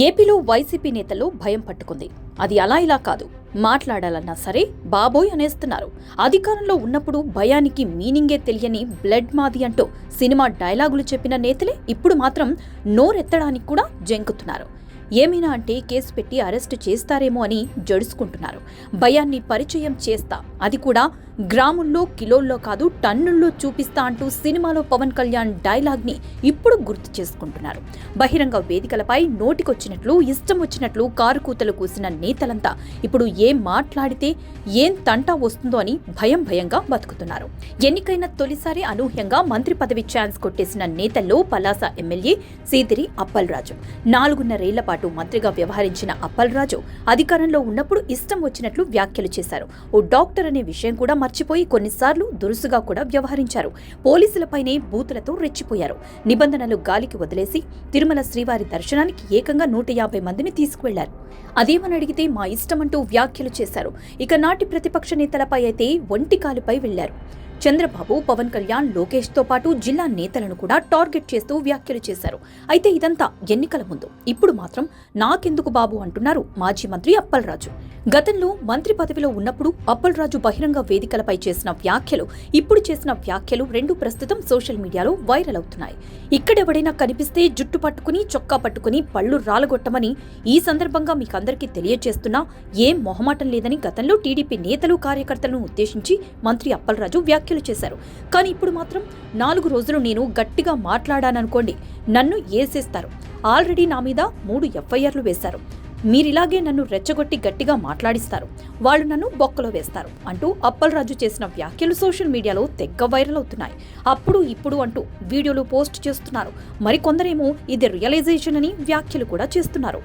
ఏపీలో వైసీపీ నేతల్లో భయం పట్టుకుంది. అది అలా ఇలా కాదు, మాట్లాడాలన్నా సరే బాబోయ్ అనేస్తున్నారు. అధికారంలో ఉన్నప్పుడు భయానికి మీనింగే తెలియని బ్లడ్ మాది అంటూ సినిమా డైలాగులు చెప్పిన నేతలే ఇప్పుడు మాత్రం నోరెత్తడానికి కూడా జంకుతున్నారు. ఏమైనా అంటే కేసు పెట్టి అరెస్టు చేస్తారేమో అని జడుసుకుంటున్నారు. భయాన్ని పరిచయం చేస్తా, అది కూడా గ్రాముల్లో కిలోల్లో కాదు టన్నుల్లో చూపిస్తా అంటూ సినిమాలో పవన్ కళ్యాణ్ డైలాగ్ని ఇప్పుడు గుర్తు చేసుకుంటున్నారు. బహిరంగ వేదికలపై నోటికొచ్చినట్లు ఇష్టం వచ్చినట్లు కారు కూతలు కూసిన నేతలంతా ఇప్పుడు ఏం మాట్లాడితే ఏం తంటా వస్తుందో అని భయంగా బతుకుతున్నారు. ఎన్నికైన తొలిసారి అనూహ్యంగా మంత్రి పదవి ఛాన్స్ కొట్టేసిన నేతల్లో పలాస ఎమ్మెల్యే సీదిరి అప్పల్రాజు. 4.5 ఏళ్ల పాటు మంత్రిగా వ్యవహరించిన అప్పల్రాజు అధికారంలో ఉన్నప్పుడు ఇష్టం వచ్చినట్లు వ్యాఖ్యలు చేశారు. ఓ డాక్టర్ అనే విషయం కూడా మర్చిపోయి కొన్నిసార్లు దురుసుగా కూడా వ్యవహరించారు. పోలీసులపైనే బూతులతో రెచ్చిపోయారు. నిబంధనలు గాలికి వదిలేసి తిరుమల శ్రీవారి దర్శనానికి ఏకంగా 150 మందిని తీసుకువెళ్లారు. అదేమని అడిగితే మా ఇష్టమంటూ వ్యాఖ్యలు చేశారు. ఇక నాటి ప్రతిపక్ష నేతలపై అయితే ఒంటికాలుపై వెళ్లారు. చంద్రబాబు, పవన్ కళ్యాణ్, లోకేష్తో పాటు జిల్లా నేతలను కూడా టార్గెట్ చేస్తూ వ్యాఖ్యలు చేశారు. అయితే ఇదంతా ఎన్నికల ముందు. ఇప్పుడు మాత్రం నాకెందుకు బాబు అంటున్నారు మాజీ మంత్రి అప్పల్రాజు. గతంలో మంత్రి పదవిలో ఉన్నప్పుడు అప్పల్రాజు బహిరంగ వేదికలపై చేసిన వ్యాఖ్యలు, ఇప్పుడు చేసిన వ్యాఖ్యలు రెండు ప్రస్తుతం సోషల్ మీడియాలో వైరల్ అవుతున్నాయి. ఇక్కడెవడైనా కనిపిస్తే జుట్టు పట్టుకుని చొక్కా పట్టుకుని పళ్ళు రాలగొట్టమని ఈ సందర్భంగా మీకందరికీ తెలియజేస్తున్నా ఏం మొహమాటం లేదని గతంలో టీడీపీ నేతలు, కార్యకర్తలను ఉద్దేశించి మంత్రి అప్పల్రాజు వ్యాఖ్యలు చేశారు. కానీ ఇప్పుడు మాత్రం 4 రోజులు నేను గట్టిగా మాట్లాడాననుకోండి, నన్ను ఏసేస్తారు. ఆల్రెడీ నా మీద 3 ఎఫ్ఐఆర్లు వేశారు. మీరిలాగే నన్ను రెచ్చగొట్టి గట్టిగా మాట్లాడిస్తారు, వాళ్ళు నన్ను బొక్కలో వేస్తారు అంటూ అప్పల్రాజు చేసిన వ్యాఖ్యలు సోషల్ మీడియాలో తెగ్గ వైరల్ అవుతున్నాయి. అప్పుడు ఇప్పుడు అంటూ వీడియోలు పోస్ట్ చేస్తున్నారు. మరికొందరేమో ఇది రియలైజేషన్ అని వ్యాఖ్యలు కూడా చేస్తున్నారు.